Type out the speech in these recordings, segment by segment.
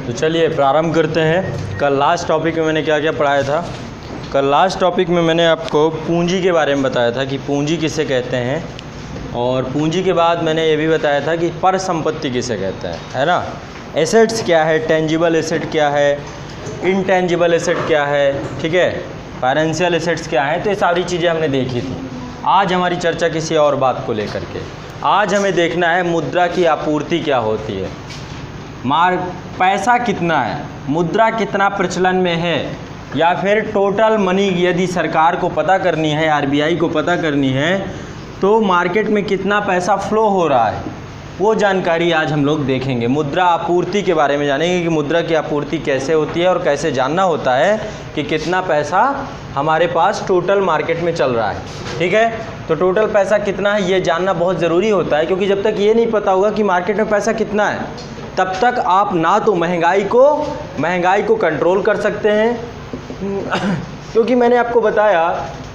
तो चलिए प्रारंभ करते हैं। कल लास्ट टॉपिक में मैंने क्या क्या पढ़ाया था। कल लास्ट टॉपिक में मैंने आपको पूंजी के बारे में बताया था कि पूंजी किसे कहते हैं, और पूंजी के बाद मैंने ये भी बताया था कि परिसंपत्ति किसे कहते हैं, है ना। एसेट्स क्या है, टेंजिबल एसेट क्या है, इनटेंजिबल एसेट क्या है, ठीक है, फाइनेंशियल एसेट्स क्या है। तो ये सारी चीज़ें हमने देखी थी। आज हमारी चर्चा किसी और बात को लेकर के, आज हमें देखना है मुद्रा की आपूर्ति क्या होती है, पैसा कितना है, मुद्रा कितना प्रचलन में है, या फिर टोटल मनी यदि सरकार को पता करनी है, आरबीआई को पता करनी है, तो मार्केट में कितना पैसा फ्लो हो रहा है, वो जानकारी आज हम लोग देखेंगे। मुद्रा आपूर्ति के बारे में जानेंगे कि मुद्रा की आपूर्ति कैसे होती है और कैसे जानना होता है कि कितना पैसा हमारे पास टोटल मार्केट में चल रहा है। ठीक है, तो टोटल पैसा कितना है ये जानना बहुत ज़रूरी होता है, क्योंकि जब तक ये नहीं पता होगा कि मार्केट में पैसा कितना है, तब तक आप ना तो महंगाई को कंट्रोल कर सकते हैं क्योंकि मैंने आपको बताया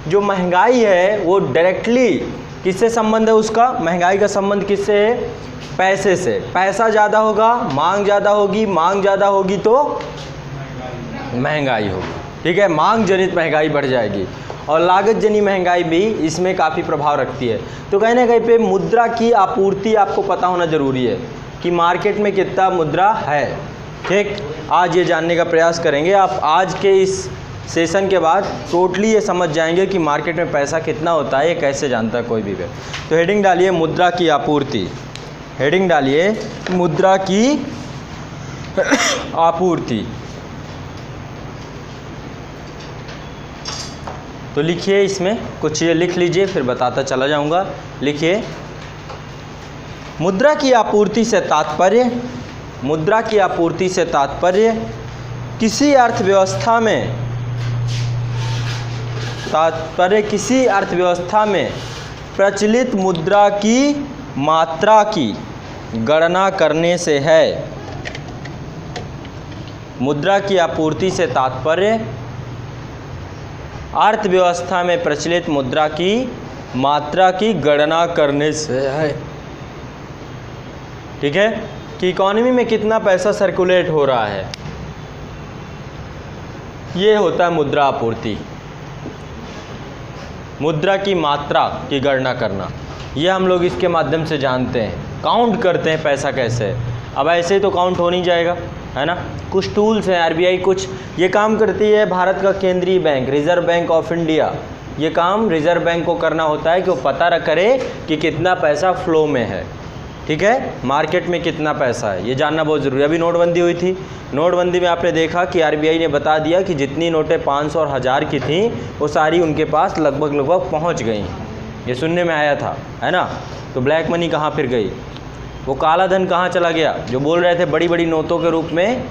जो महंगाई है वो डायरेक्टली किससे संबंध है, उसका महंगाई का संबंध किससे है, पैसे से। पैसा ज़्यादा होगा, मांग ज़्यादा होगी, मांग ज़्यादा होगी तो महंगाई होगी। ठीक है, मांग जनित महंगाई बढ़ जाएगी और लागत जनित महंगाई भी इसमें काफ़ी प्रभाव रखती है। तो कहीं ना कहीं पे मुद्रा की आपूर्ति आपको पता होना ज़रूरी है कि मार्केट में कितना मुद्रा है। ठीक, आज ये जानने का प्रयास करेंगे। आप आज के इस सेशन के बाद टोटली ये समझ जाएंगे कि मार्केट में पैसा कितना होता है, ये कैसे जानता है कोई भी व्यक्ति। तो हेडिंग डालिए मुद्रा की आपूर्ति, हेडिंग डालिए मुद्रा की आपूर्ति। तो लिखिए, इसमें कुछ ये लिख लीजिए, फिर बताता चला जाऊंगा। लिखिए, मुद्रा की आपूर्ति से तात्पर्य, मुद्रा की आपूर्ति से तात्पर्य किसी अर्थव्यवस्था में प्रचलित मुद्रा की मात्रा की गणना करने से है। मुद्रा की आपूर्ति से तात्पर्य अर्थव्यवस्था में प्रचलित मुद्रा की मात्रा की गणना करने से है। ठीक है, कि इकॉनमी में कितना पैसा सर्कुलेट हो रहा है, ये होता है मुद्रा आपूर्ति। मुद्रा की मात्रा की गणना करना, ये हम लोग इसके माध्यम से जानते हैं। काउंट करते हैं पैसा कैसे, अब ऐसे तो काउंट हो नहीं जाएगा, है ना। कुछ टूल्स हैं, आरबीआई कुछ ये काम करती है। भारत का केंद्रीय bank, reserve bank of India, ये काम रिजर्व बैंक को करना होता है कि वो पता करे कि कितना पैसा फ्लो में है। ठीक है, मार्केट में कितना पैसा है, ये जानना बहुत ज़रूरी है। अभी नोटबंदी हुई थी, नोटबंदी में आपने देखा कि आरबीआई ने बता दिया कि जितनी नोटें 500 और 1000 की थी वो सारी उनके पास लगभग पहुंच गई। ये सुनने में आया था, है ना। तो ब्लैक मनी कहाँ फिर गई, वो काला धन कहाँ चला गया, जो बोल रहे थे बड़ी बड़ी नोटों के रूप में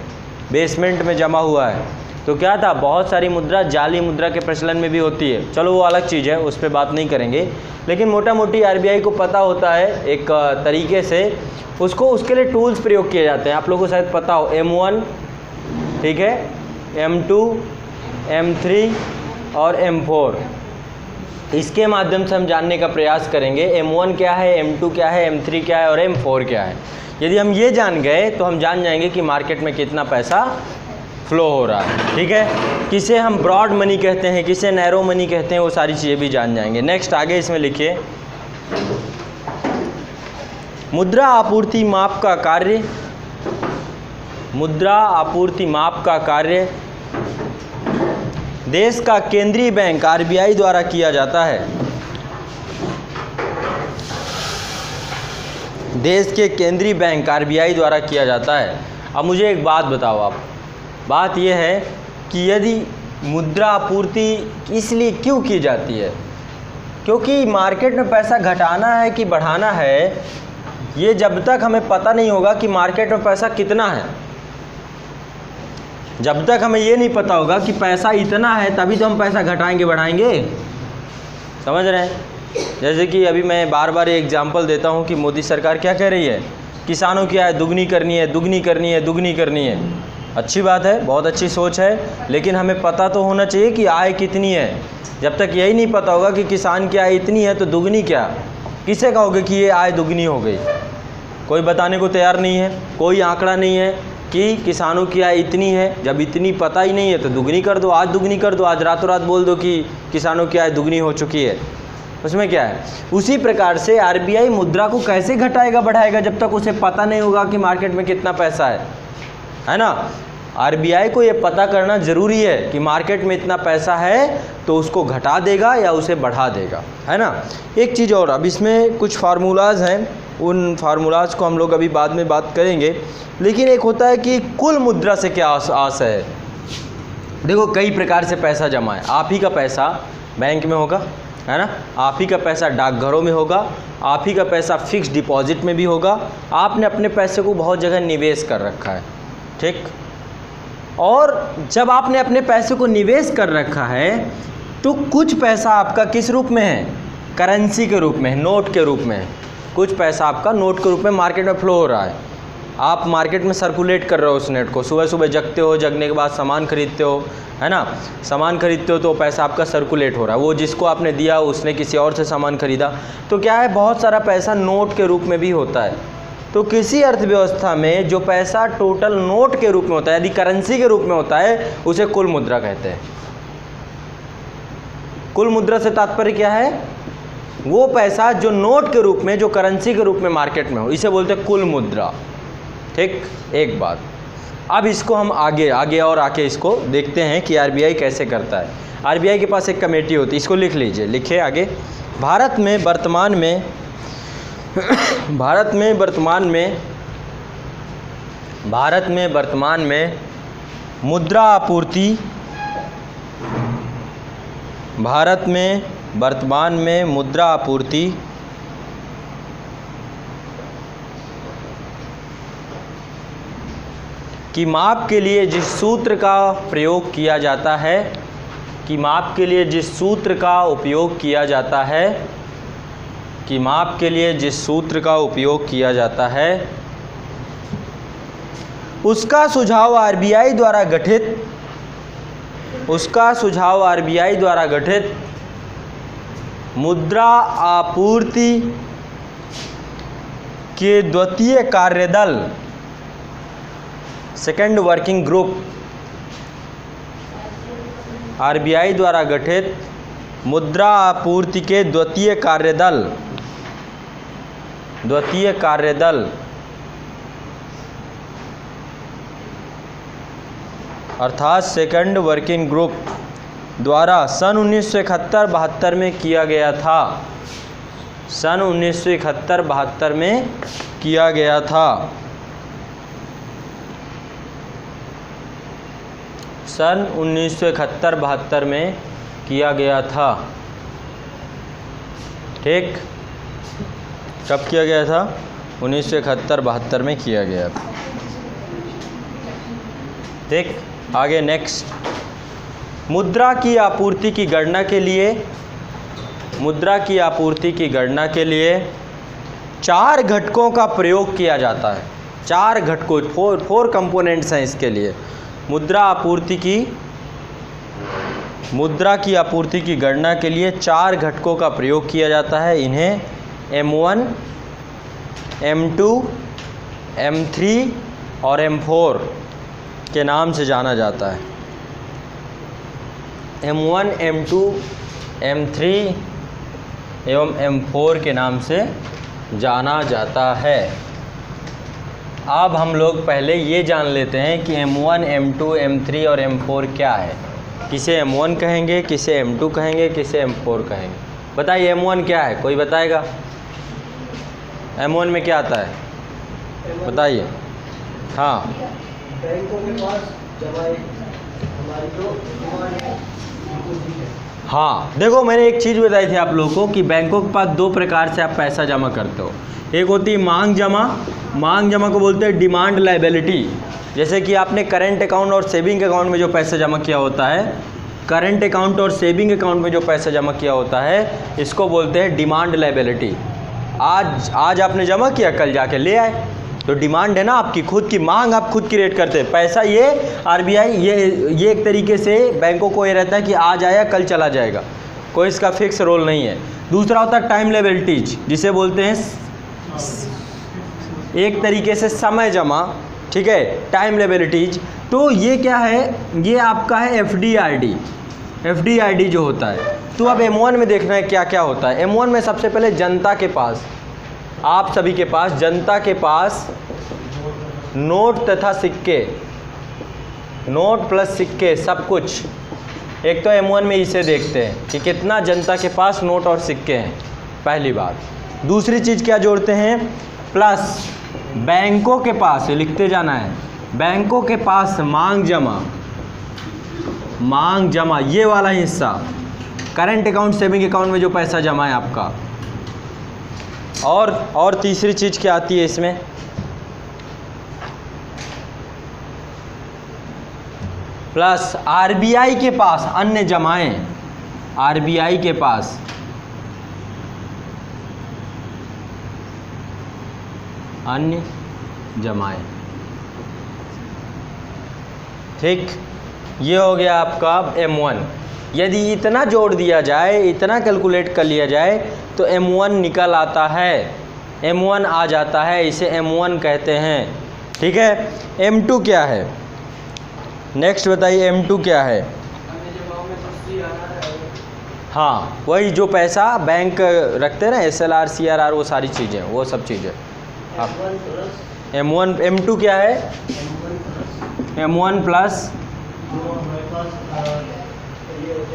बेसमेंट में जमा हुआ है। तो क्या था, बहुत सारी मुद्रा जाली मुद्रा के प्रचलन में भी होती है। चलो वो अलग चीज़ है, उस पर बात नहीं करेंगे, लेकिन मोटा मोटी आरबीआई को पता होता है एक तरीके से उसको, उसके लिए टूल्स प्रयोग किए जाते हैं। आप लोगों को शायद पता हो M1, ठीक है, M2, M3 और M4। इसके माध्यम से हम जानने का प्रयास करेंगे M1 क्या है, M2 क्या है, M3 क्या है और M4 क्या है। यदि हम ये जान गए तो हम जान जाएंगे कि मार्केट में कितना पैसा फ्लो हो रहा है। ठीक है, किसे हम ब्रॉड मनी कहते हैं, किसे नैरो मनी कहते हैं, वो सारी चीज़ें भी जान जाएंगे। नेक्स्ट आगे इसमें लिखिए, मुद्रा आपूर्ति माप का कार्य, मुद्रा आपूर्ति माप का कार्य देश का केंद्रीय बैंक आरबीआई द्वारा किया जाता है। देश के केंद्रीय बैंक आरबीआई द्वारा किया जाता है। अब मुझे एक बात बताओ आप, बात यह है कि यदि मुद्रा आपूर्ति इसलिए क्यों की जाती है, क्योंकि मार्केट में पैसा घटाना है कि बढ़ाना है, ये जब तक हमें पता नहीं होगा कि मार्केट में पैसा कितना है, जब तक हमें ये नहीं पता होगा कि पैसा इतना है, तभी तो हम पैसा घटाएंगे बढ़ाएंगे। समझ रहे हैं। जैसे कि अभी मैं बार बार ये एग्जांपल देता हूँ कि मोदी सरकार क्या कह रही है, किसानों की आय दुगनी करनी है, दुगनी करनी है, दुगनी करनी है। अच्छी बात है, बहुत अच्छी सोच है, लेकिन हमें पता तो होना चाहिए कि आय कितनी है। जब तक यही नहीं पता होगा कि किसान की आय इतनी है तो दुगनी क्या, किसे कहोगे कि ये आय दुगनी हो गई, कोई बताने को तैयार नहीं है, कोई आंकड़ा नहीं है। कि किसानों की आय इतनी है, जब इतनी पता ही नहीं है तो दुगनी कर दो, आज दुगनी कर दो, आज रातों रात बोल दो कि किसानों की आय दुगनी हो चुकी है, उसमें क्या है। उसी प्रकार से आरबीआई मुद्रा को कैसे घटाएगा बढ़ाएगा जब तक उसे पता नहीं होगा कि मार्केट में कितना पैसा है ना। आरबीआई को ये पता करना ज़रूरी है कि मार्केट में इतना पैसा है तो उसको घटा देगा या उसे बढ़ा देगा, है ना। एक चीज़ और, अब इसमें कुछ फार्मूलाज हैं, उन फार्मूलाज को हम लोग अभी बाद में बात करेंगे, लेकिन एक होता है कि कुल मुद्रा से क्या आस है। देखो कई प्रकार से पैसा जमा है, आप ही का पैसा बैंक में होगा, है ना, आप ही का पैसा डाकघरों में होगा, आप ही का पैसा फिक्स डिपॉजिट में भी होगा, आपने अपने पैसे को बहुत जगह निवेश कर रखा है, ठीक। और जब आपने अपने पैसे को निवेश कर रखा है तो कुछ पैसा आपका किस रूप में है, करेंसी के रूप में है, नोट के रूप में है। कुछ पैसा आपका नोट के रूप में मार्केट में फ्लो हो रहा है, आप मार्केट में सर्कुलेट कर रहे हो उस नेट को, सुबह सुबह जगते हो, जगने के बाद सामान खरीदते हो, है ना, सामान खरीदते हो तो पैसा आपका सर्कुलेट हो रहा है, वो जिसको आपने दिया उसने किसी और से सामान खरीदा, तो क्या है, बहुत सारा पैसा नोट के रूप में भी होता है। तो किसी अर्थव्यवस्था में जो पैसा टोटल नोट के रूप में होता है, यदि करेंसी के रूप में होता है, उसे कुल मुद्रा कहते हैं। कुल मुद्रा से तात्पर्य क्या है, वो पैसा जो नोट के रूप में, जो करेंसी के रूप में मार्केट में हो, इसे बोलते हैं कुल मुद्रा, ठीक। एक बात, अब इसको हम आगे और आके इसको देखते हैं कि आरबीआई कैसे करता है। आरबीआई के पास एक कमेटी होती है, इसको लिख लीजिए, लिखिए आगे। भारत में वर्तमान में मुद्रा आपूर्ति, भारत में वर्तमान में मुद्रा आपूर्ति की माप के लिए जिस सूत्र का प्रयोग किया जाता है, कि माप के लिए जिस सूत्र का उपयोग किया जाता है, कि माप के लिए जिस सूत्र का उपयोग किया जाता है, उसका सुझाव आरबीआई द्वारा गठित मुद्रा आपूर्ति के द्वितीय कार्यदल, सेकेंड वर्किंग ग्रुप, आरबीआई द्वारा गठित मुद्रा आपूर्ति के द्वितीय कार्यदल अर्थात सेकंड वर्किंग ग्रुप द्वारा सन 1971-72 में किया गया था, सन 1971-72 में किया गया था, सन 1971-72 में किया गया था, ठीक। कब किया गया था, 1971-72 में किया गया था, ठीक। आगे नेक्स्ट, मुद्रा की आपूर्ति की गणना के लिए 4 घटकों का प्रयोग किया जाता है। 4 घटकों, 4 कंपोनेंट्स हैं इसके लिए। मुद्रा की आपूर्ति की गणना के लिए 4 घटकों का प्रयोग किया जाता है। इन्हें M1, M2, M3 और M4 के नाम से जाना जाता है। M1, M2, M3 एवं M4 के नाम से जाना जाता है। अब हम लोग पहले ये जान लेते हैं कि M1, M2, M3 और M4 क्या है। किसे M1 कहेंगे, किसे M2 कहेंगे, किसे M4 कहेंगे। बताइए M1 क्या है, कोई बताएगा? M1 में क्या आता है, बताइए। हाँ, बैंकों के पास जमा हमारी तो हाँ, देखो मैंने एक चीज़ बताई थी आप लोगों को कि बैंकों के पास 2 प्रकार से आप पैसा जमा करते हो। एक होती है मांग जमा को बोलते हैं डिमांड लायबिलिटी। जैसे कि आपने करेंट अकाउंट और सेविंग अकाउंट में जो पैसा जमा किया होता है, करंट अकाउंट और सेविंग अकाउंट में जो पैसा जमा किया होता है, इसको बोलते हैं डिमांड लायबिलिटी। आज आपने जमा किया, कल जाके ले आए, तो डिमांड है ना, आपकी खुद की मांग, आप खुद क्रिएट करते हैं। पैसा ये आरबीआई ये एक तरीके से बैंकों को ये रहता है कि आज आया कल चला जाएगा, कोई इसका फिक्स रोल नहीं है। दूसरा होता है टाइम लायबिलिटीज, जिसे बोलते हैं एक तरीके से समय जमा, ठीक है, टाइम लायबिलिटीज। तो ये क्या है, ये आपका है एफडीआरडी, एफडीआरडी जो होता है। तो अब M1 में देखना है क्या क्या होता है। M1 में सबसे पहले जनता के पास, आप सभी के पास, जनता के पास नोट तथा सिक्के, नोट प्लस सिक्के सब कुछ। एक तो M1 में इसे देखते हैं कि कितना जनता के पास नोट और सिक्के हैं, पहली बात। दूसरी चीज़ क्या जोड़ते हैं, प्लस बैंकों के पास, लिखते जाना है, बैंकों के पास मांग जमा, मांग जमा ये वाला हिस्सा, करंट अकाउंट सेविंग अकाउंट में जो पैसा जमा है आपका। और तीसरी चीज़ क्या आती है इसमें, प्लस आरबीआई के पास अन्य जमाएं, आरबीआई के पास अन्य जमाएं। ठीक, ये हो गया आपका M1। यदि इतना जोड़ दिया जाए, इतना कैलकुलेट कर लिया जाए तो M1 निकल आता है, M1 आ जाता है, इसे M1 कहते हैं। ठीक है, M2 क्या है, नेक्स्ट बताइए M2 क्या है। हाँ, वही जो पैसा बैंक रखते हैं ना, SLR CRR, वो सारी चीज़ें, वो सब चीज़ें। M1 M2 क्या है, M1 प्लस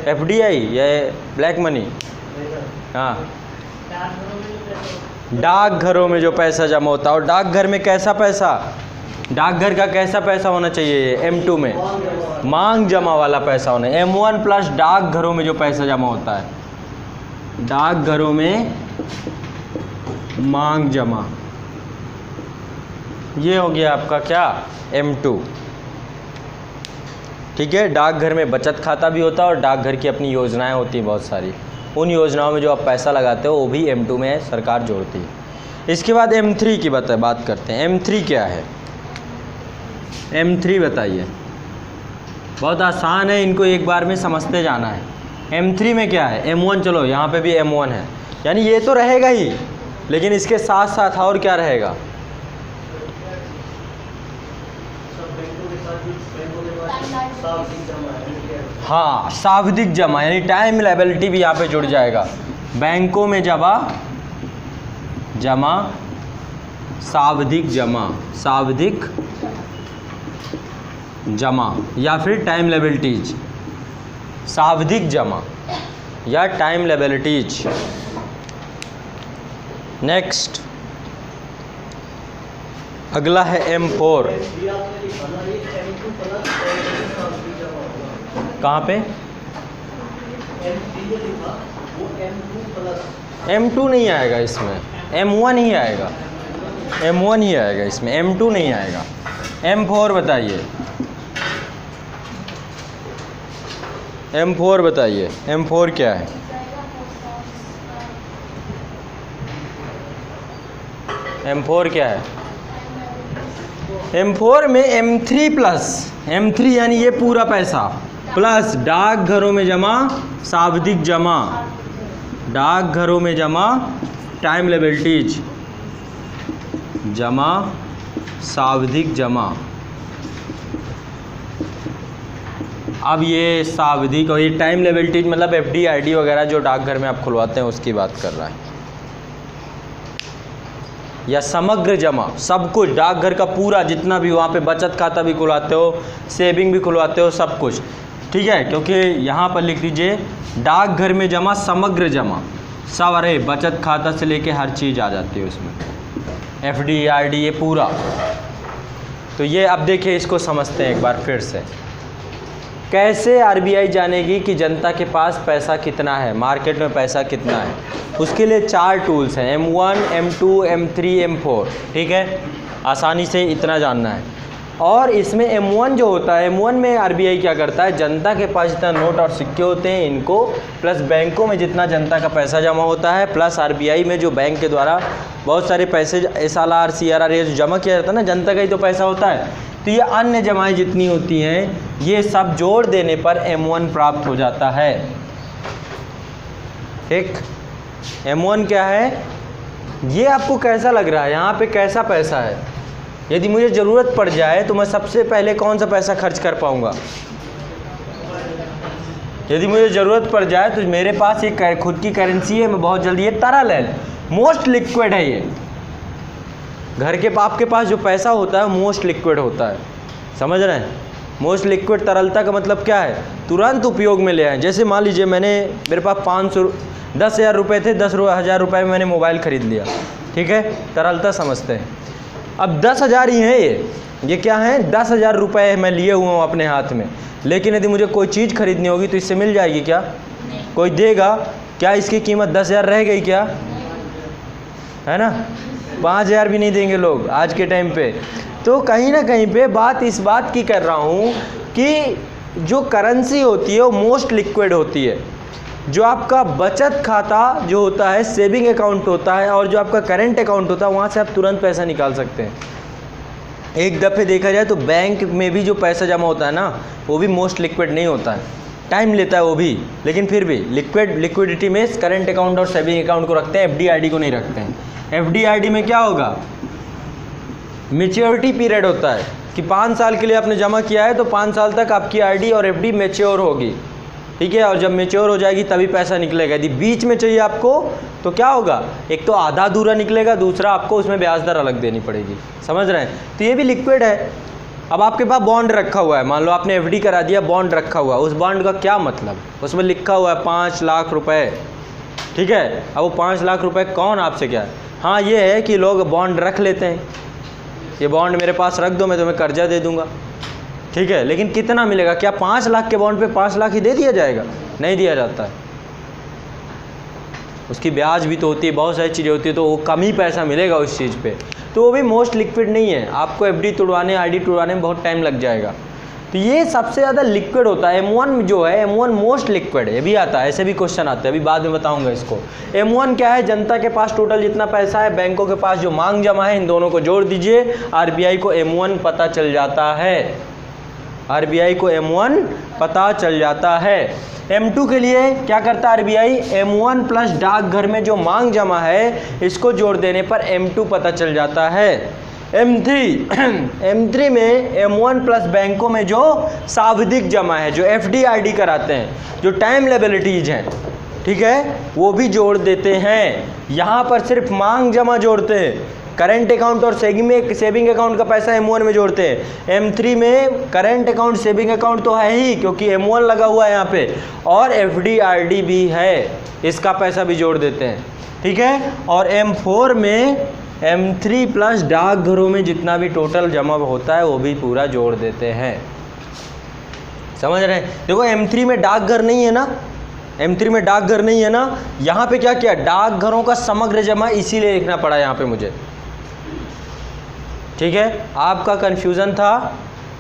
FDI या ब्लैक मनी। हाँ, डाकघरों में जो पैसा जमा होता है, और डाकघर में कैसा पैसा, डाकघर का कैसा पैसा होना चाहिए M2 में, मांग जमा वाला पैसा होना है। M1 प्लस डाकघरों में जो पैसा जमा होता है, डाकघरों में मांग जमा, ये हो गया आपका क्या, M2। ठीक है, डाकघर में बचत खाता भी होता है और डाकघर की अपनी योजनाएं होती हैं बहुत सारी, उन योजनाओं में जो आप पैसा लगाते हो वो भी M2 में सरकार जोड़ती है। इसके बाद M3 की बात करते हैं। M3 क्या है, M3 बताइए। बहुत आसान है, इनको एक बार में समझते जाना है। M3 में क्या है, M1, चलो यहाँ पे भी M1 है, यानी ये तो रहेगा ही, लेकिन इसके साथ साथ और क्या रहेगा, हाँ, सावधिक जमा, यानी टाइम लायबिलिटी भी यहाँ पे जुड़ जाएगा। बैंकों में जमा, सावधिक जमा, सावधिक जमा या फिर टाइम लायबिलिटीज, सावधिक जमा या टाइम लायबिलिटीज। नेक्स्ट अगला है M4। कहाँ पे, M2 नहीं आएगा इसमें, M1 ही आएगा, M1 ही आएगा इसमें, M2 नहीं आएगा। M4 बताइए, M4 बताइए, M4 क्या है, M4 क्या है, M4 में M3 प्लस, M3 यानी ये पूरा पैसा, प्लस डाकघरों में जमा, सावधिक जमा, डाकघरों में जमा, टाइम लायबिलिटीज जमा, सावधिक जमा। अब ये सावधिक और ये टाइम लायबिलिटीज मतलब FD वगैरह जो डाकघर में आप खुलवाते हैं उसकी बात कर रहा है, या समग्र जमा, सब कुछ डाकघर का पूरा जितना भी, वहाँ पे बचत खाता भी खुलवाते हो, सेविंग भी खुलवाते हो, सब कुछ। ठीक है, क्योंकि यहाँ पर लिख दीजिए डाकघर में जमा, समग्र जमा, सब, अरे बचत खाता से लेके हर चीज़ आ जाती है उसमें, FD ये पूरा। तो ये अब देखिए, इसको समझते हैं एक बार फिर से। कैसे RBI जानेगी कि जनता के पास पैसा कितना है, मार्केट में पैसा कितना है? उसके लिए 4 टूल्स हैं, M1, M2, M3, M4। ठीक है, आसानी से इतना जानना है। और इसमें M1 जो होता है, M1 में RBI क्या करता है, जनता के पास जितना नोट और सिक्के होते हैं इनको, प्लस बैंकों में जितना जनता का पैसा जमा होता है, प्लस RBI में जो बैंक के द्वारा बहुत सारे पैसे SLR CRR ये जो जमा किया जाता है ना, जनता का ही तो पैसा होता है, तो ये अन्य जमाएं जितनी होती हैं ये सब जोड़ देने पर M1 प्राप्त हो जाता है। ठीक, M1 क्या है, ये आपको कैसा लग रहा है, यहाँ पे कैसा पैसा है, यदि मुझे ज़रूरत पड़ जाए तो मैं सबसे पहले कौन सा पैसा खर्च कर पाऊँगा? यदि मुझे ज़रूरत पड़ जाए तो मेरे पास एक खुद की करेंसी है, मैं बहुत जल्दी, ये तरल है, मोस्ट लिक्विड है। ये घर के आपके पास जो पैसा होता है मोस्ट लिक्विड होता है, समझ रहे हैं? मोस्ट लिक्विड तरलता का मतलब क्या है? तुरंत उपयोग में ले आए। जैसे मान लीजिए मेरे पास 10,000 रुपये थे, 10,000 रुपये में मैंने मोबाइल ख़रीद लिया, ठीक है, तरलता समझते हैं। अब 10,000 ही है, ये क्या है? 10,000 रुपये मैं लिए हुआ हूँ अपने हाथ में, लेकिन यदि मुझे कोई चीज़ खरीदनी होगी तो इससे मिल जाएगी क्या? कोई देगा क्या? इसकी कीमत 10,000 रह गई क्या? है ना? 5,000 भी नहीं देंगे लोग आज के टाइम पे। तो कहीं ना कहीं पे बात इस बात की कर रहा हूँ कि जो करेंसी होती है वो मोस्ट लिक्विड होती है। जो आपका बचत खाता जो होता है, सेविंग अकाउंट होता है, और जो आपका करेंट अकाउंट होता है, वहाँ से आप तुरंत पैसा निकाल सकते हैं। एक दफ़े देखा जाए तो बैंक में भी जो पैसा जमा होता है ना, वो भी मोस्ट लिक्विड नहीं होता है, टाइम लेता है वो भी, लेकिन फिर भी लिक्विडिटी में करेंट अकाउंट और सेविंग अकाउंट को रखते हैं, FD/RD को नहीं रखते हैं। FD/RD में क्या होगा? मैच्योरिटी पीरियड होता है कि 5 साल के लिए आपने जमा किया है तो 5 साल तक आपकी RD और FD मैच्योर होगी, ठीक है, और जब मैच्योर हो जाएगी तभी पैसा निकलेगा। यदि बीच में चाहिए आपको तो क्या होगा? एक तो आधा अधूरा निकलेगा, दूसरा आपको उसमें ब्याज दर अलग देनी पड़ेगी, समझ रहे हैं? तो ये भी लिक्विड है। अब आपके पास बॉन्ड रखा हुआ है, मान लो आपने FD करा दिया, बॉन्ड रखा हुआ है, उस बॉन्ड का क्या मतलब? उसमें लिखा हुआ है 5 लाख रुपए, ठीक है। अब वो 5 लाख रुपए कौन आपसे क्या है? हाँ, ये है कि लोग बॉन्ड रख लेते हैं, ये बॉन्ड मेरे पास रख दो, मैं तुम्हें कर्जा दे दूंगा, ठीक है, लेकिन कितना मिलेगा? क्या 5 लाख के बॉन्ड पे 5 लाख ही दे दिया जाएगा? नहीं दिया जाता है, उसकी ब्याज भी तो होती है, बहुत सारी चीज़ें होती है, तो वो कम ही पैसा मिलेगा उस चीज़ पे, तो वो भी मोस्ट लिक्विड नहीं है। आपको FD तुड़वाने, RD तुड़वाने में बहुत टाइम लग जाएगा। तो ये सबसे ज़्यादा लिक्विड होता है। M1 जो है, M1 मोस्ट लिक्विड है। ये भी आता है, ऐसे भी क्वेश्चन आते हैं, अभी बाद में बताऊंगा इसको। M1 क्या है? जनता के पास टोटल जितना पैसा है, बैंकों के पास जो मांग जमा है, इन दोनों को जोड़ दीजिए, RBI को M1 पता चल जाता है। RBI को M1 पता चल जाता है। M2 के लिए क्या करता है RBI? M1 प्लस डाकघर में जो मांग जमा है, इसको जोड़ देने पर M2 पता चल जाता है। M3 में M1 प्लस बैंकों में जो सावधिक जमा है, जो FD/RD कराते हैं, जो टाइम लायबिलिटीज हैं, ठीक है, वो भी जोड़ देते हैं। यहाँ पर सिर्फ मांग जमा जोड़ते हैं, करेंट अकाउंट और सेविंग अकाउंट का पैसा M1 में जोड़ते हैं। M3 में करेंट अकाउंट, सेविंग अकाउंट तो है ही, क्योंकि M1 लगा हुआ है यहाँ पे, और FD/RD भी है, इसका पैसा भी जोड़ देते हैं, ठीक है। और M4 में M3 प्लस डाकघरों में जितना भी टोटल जमा होता है वो भी पूरा जोड़ देते हैं, समझ रहे हैं? देखो M3 में डाकघर नहीं है ना, M3 में डाकघर नहीं है ना, यहाँ पे क्या किया? डाकघरों का समग्र जमा इसीलिए लिखना पड़ा यहाँ पे मुझे, ठीक है। आपका कन्फ्यूज़न था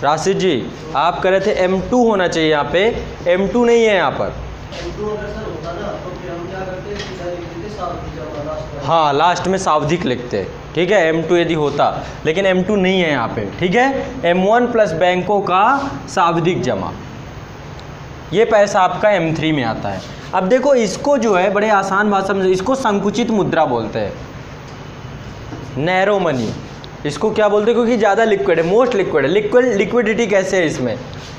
राशिद जी, आप कह रहे थे M2 होना चाहिए, यहाँ पे M2 नहीं है यहाँ पर। M2 अगर सर होता ना तो फिर हम क्या करते? सीधा लिख देते सावधिक जमा लास्ट में। हाँ, लास्ट में सावधिक लिखते, ठीक है, M2 यदि होता, लेकिन M2 नहीं है यहाँ पे, ठीक है। M1 प्लस बैंकों का सावधिक जमा, ये पैसा आपका M3 में आता है। अब देखो इसको जो है, बड़े आसान भाषा में, इसको संकुचित मुद्रा बोलते हैं, नैरो मनी, इसको क्या बोलते हैं? क्योंकि ज़्यादा लिक्विड है, मोस्ट लिक्विड है। लिक्विडिटी कैसे है इसमें?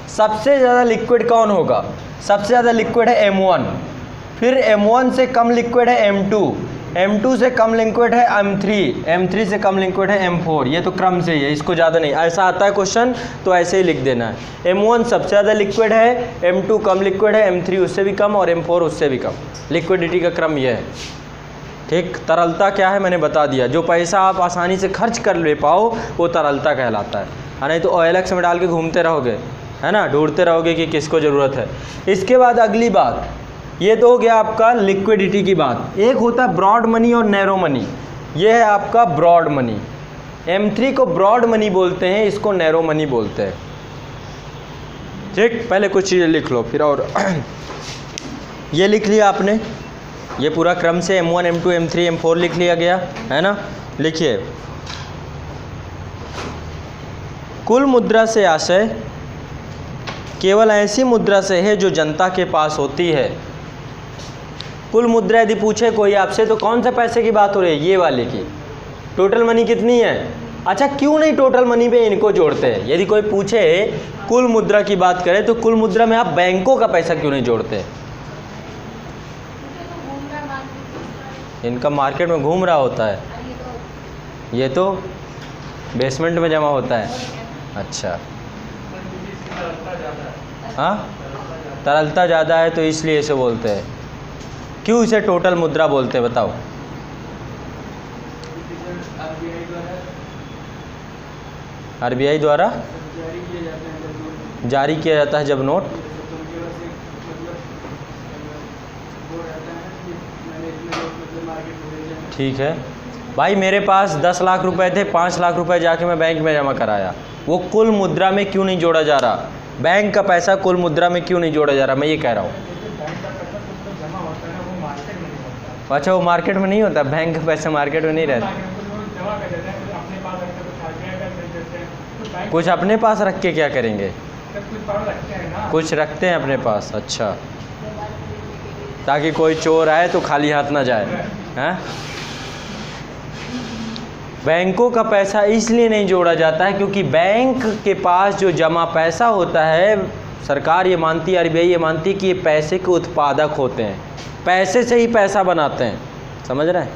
सबसे ज़्यादा लिक्विड कौन होगा? सबसे ज़्यादा लिक्विड है M1, फिर M1 से कम लिक्विड है M2, M2 से कम लिक्विड है M3, M3 से कम लिक्विड है M4। ये तो क्रम से ही है, इसको ज़्यादा नहीं, ऐसा आता है क्वेश्चन तो ऐसे ही लिख देना है। M1 सबसे ज़्यादा लिक्विड है, M2 कम लिक्विड है, M3 उससे भी कम, और M4 उससे भी कम। लिक्विडिटी का क्रम यह है, ठीक। तरलता क्या है मैंने बता दिया, जो पैसा आप आसानी से खर्च कर ले पाओ वो तरलता कहलाता है, नहीं तो OLX में डाल के घूमते रहोगे, है ना, ढूंढते रहोगे कि किसको ज़रूरत है। इसके बाद अगली बात, ये तो हो गया आपका लिक्विडिटी की बात। एक होता है ब्रॉड मनी और नैरो मनी, ये है आपका ब्रॉड मनी। M3 को ब्रॉड मनी बोलते हैं, इसको नैरो मनी बोलते हैं, ठीक। पहले कुछ चीज़ें लिख लो फिर, और ये लिख लिया आपने, ये पूरा क्रम से M1, M2, M3, M4 लिख लिया गया, है ना। लिखिए, कुल मुद्रा से आशय केवल ऐसी मुद्रा से है जो जनता के पास होती है। कुल मुद्रा यदि पूछे कोई आपसे तो कौन से पैसे की बात हो रही है? ये वाले की। टोटल मनी कितनी है? अच्छा, क्यों नहीं टोटल मनी पे इनको जोड़ते हैं? यदि कोई पूछे कुल मुद्रा की बात करें तो कुल मुद्रा में आप बैंकों का पैसा क्यों नहीं जोड़ते? इनका मार्केट में घूम रहा होता है, ये तो बेसमेंट में जमा होता है। अच्छा, हाँ, तरलता ज़्यादा है तो इसलिए इसे बोलते हैं। क्यों इसे टोटल मुद्रा बोलते हैं बताओ? आरबीआई द्वारा जारी किया जाता है जब नोट। ठीक है भाई, मेरे पास 10 लाख रुपए थे, 5 लाख रुपए जाके मैं बैंक में जमा कराया, वो कुल मुद्रा में क्यों नहीं जोड़ा जा रहा? बैंक का पैसा कुल मुद्रा में क्यों नहीं जोड़ा जा रहा? मैं ये कह रहा हूँ। अच्छा, वो मार्केट में नहीं होता, बैंक का पैसा मार्केट में नहीं रहता। कुछ अपने पास रख के क्या करेंगे? कुछ रखते हैं अपने पास। अच्छा, ताकि कोई चोर आए तो खाली हाथ ना जाए, हैं? बैंकों का पैसा इसलिए नहीं जोड़ा जाता है क्योंकि बैंक के पास जो जमा पैसा होता है, सरकार ये मानती है, आरबीआई ये मानती है कि ये पैसे के उत्पादक होते हैं, पैसे से ही पैसा बनाते हैं। समझ रहे हैं?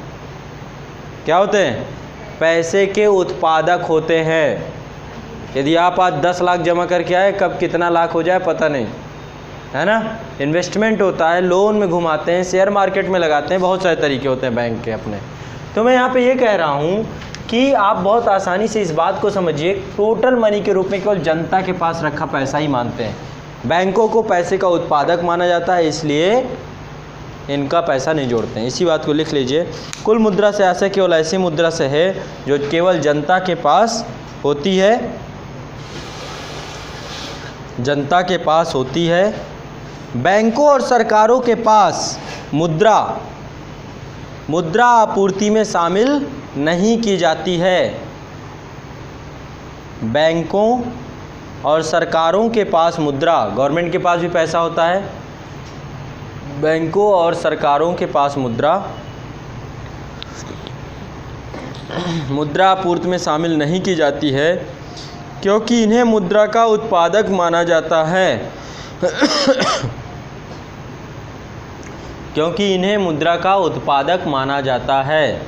क्या होते हैं? पैसे के उत्पादक होते हैं। यदि आप आज 10 लाख जमा करके आए, कब कितना लाख हो जाए पता नहीं, है ना? इन्वेस्टमेंट होता है, लोन में घुमाते हैं, शेयर मार्केट में लगाते हैं, बहुत सारे तरीके होते हैं बैंक के अपने। तो मैं यहाँ पे ये कह रहा हूँ कि आप बहुत आसानी से इस बात को समझिए, टोटल मनी के रूप में केवल जनता के पास रखा पैसा ही मानते हैं। बैंकों को पैसे का उत्पादक माना जाता है, इसलिए इनका पैसा नहीं जोड़ते हैं। इसी बात को लिख लीजिए। कुल मुद्रा से आशय केवल ऐसी मुद्रा से है जो केवल जनता के पास होती है, जनता के पास होती है। बैंकों और सरकारों के पास मुद्रा आपूर्ति में शामिल नहीं की जाती है। बैंकों और सरकारों के पास मुद्रा, गवर्नमेंट के पास भी पैसा होता है, बैंकों और सरकारों के पास मुद्रा आपूर्ति में शामिल नहीं की जाती है क्योंकि इन्हें मुद्रा का उत्पादक माना जाता है। क्योंकि इन्हें मुद्रा का उत्पादक माना जाता है।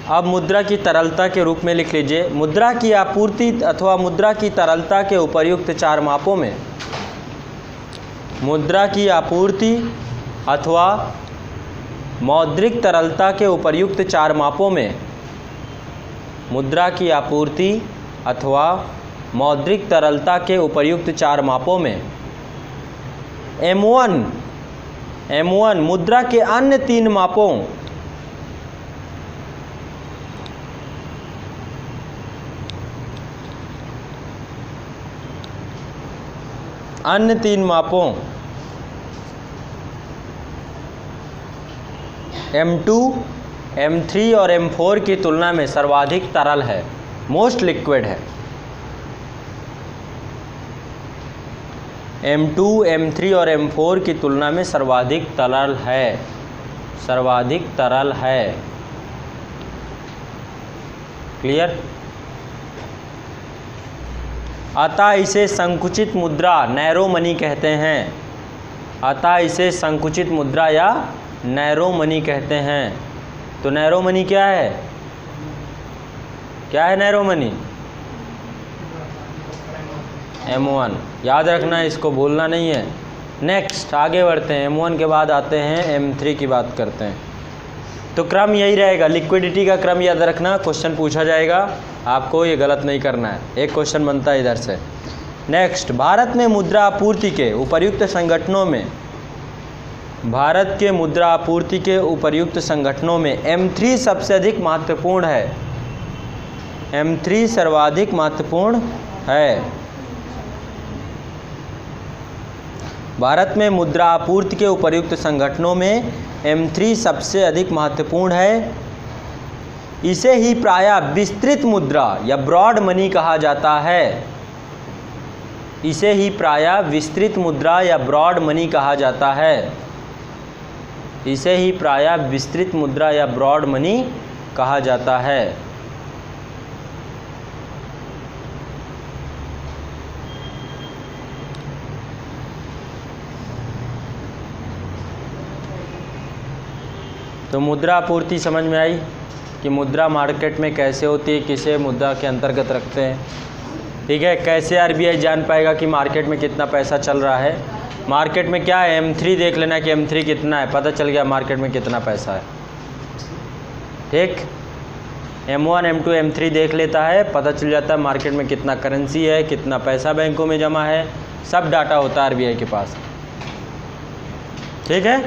अब मुद्रा की तरलता के रूप में लिख लीजिए। मुद्रा की आपूर्ति अथवा मुद्रा की तरलता के उपर्युक्त 4 मापों में, मुद्रा की आपूर्ति अथवा मौद्रिक तरलता के उपर्युक्त 4 मापों में, मुद्रा की आपूर्ति अथवा मौद्रिक तरलता के उपर्युक्त 4 मापों में M1 मुद्रा के अन्य 3 मापों M2, M3 और M4 की तुलना में सर्वाधिक तरल है, मोस्ट लिक्विड है। M2, M3 और M4 की तुलना में सर्वाधिक तरल है। क्लियर? अतः इसे संकुचित मुद्रा, नैरो मनी कहते हैं। अतः इसे संकुचित मुद्रा या नैरो मनी कहते हैं। तो नैरो मनी क्या है? क्या है नैरो मनी? M1, याद रखना, इसको भूलना नहीं है। नेक्स्ट आगे बढ़ते हैं, M1 के बाद आते हैं M3 की बात करते हैं। तो क्रम यही रहेगा, लिक्विडिटी का क्रम याद रखना, क्वेश्चन पूछा जाएगा, आपको ये गलत नहीं करना है। एक क्वेश्चन बनता है इधर से। नेक्स्ट, भारत में मुद्रा आपूर्ति के उपर्युक्त संगठनों में, भारत के मुद्रा आपूर्ति के उपर्युक्त संगठनों में M3 सबसे अधिक महत्वपूर्ण है। M3 सर्वाधिक महत्वपूर्ण है। भारत में मुद्रा आपूर्ति के उपर्युक्त संगठनों में M3 सबसे अधिक महत्वपूर्ण है। इसे ही प्रायः विस्तृत मुद्रा या ब्रॉड मनी कहा जाता है। इसे ही प्रायः विस्तृत मुद्रा या ब्रॉड मनी कहा जाता है। इसे ही प्रायः विस्तृत मुद्रा या ब्रॉड मनी कहा जाता है। तो मुद्रा आपूर्ति समझ में आई कि मुद्रा मार्केट में कैसे होती है, किसे मुद्रा के अंतर्गत रखते हैं। ठीक है, कैसे आरबीआई जान पाएगा कि मार्केट में कितना पैसा चल रहा है। मार्केट में क्या है, M3 देख लेना कि M3 कितना है, पता चल गया मार्केट में कितना पैसा है। ठीक, M1 M2 M3 देख लेता है, पता चल जाता है मार्केट में कितना करेंसी है, कितना पैसा बैंकों में जमा है, सब डाटा होता है आरबीआई के पास। ठीक है,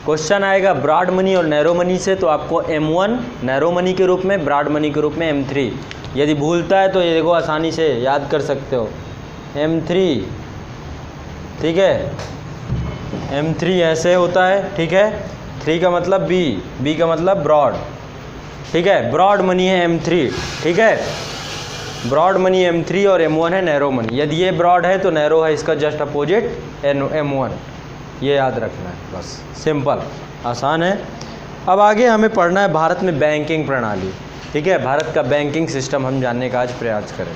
क्वेश्चन आएगा ब्रॉड मनी और नैरो मनी से, तो आपको M1 नैरो मनी के रूप में, ब्रॉड मनी के रूप में M3। यदि भूलता है तो ये देखो आसानी से याद कर सकते हो, M3। ठीक है, M3 ऐसे होता है। ठीक है, 3 का मतलब B का मतलब ब्रॉड। ठीक है, ब्रॉड मनी है M3। ठीक है, ब्रॉड मनी M3 और M1 है नैरो मनी। यदि ये ब्रॉड है तो नैरो है इसका जस्ट अपोजिट M1। ये याद रखना है, बस सिंपल, आसान है। अब आगे हमें पढ़ना है भारत में बैंकिंग प्रणाली। ठीक है, भारत का बैंकिंग सिस्टम हम जानने का आज प्रयास करें।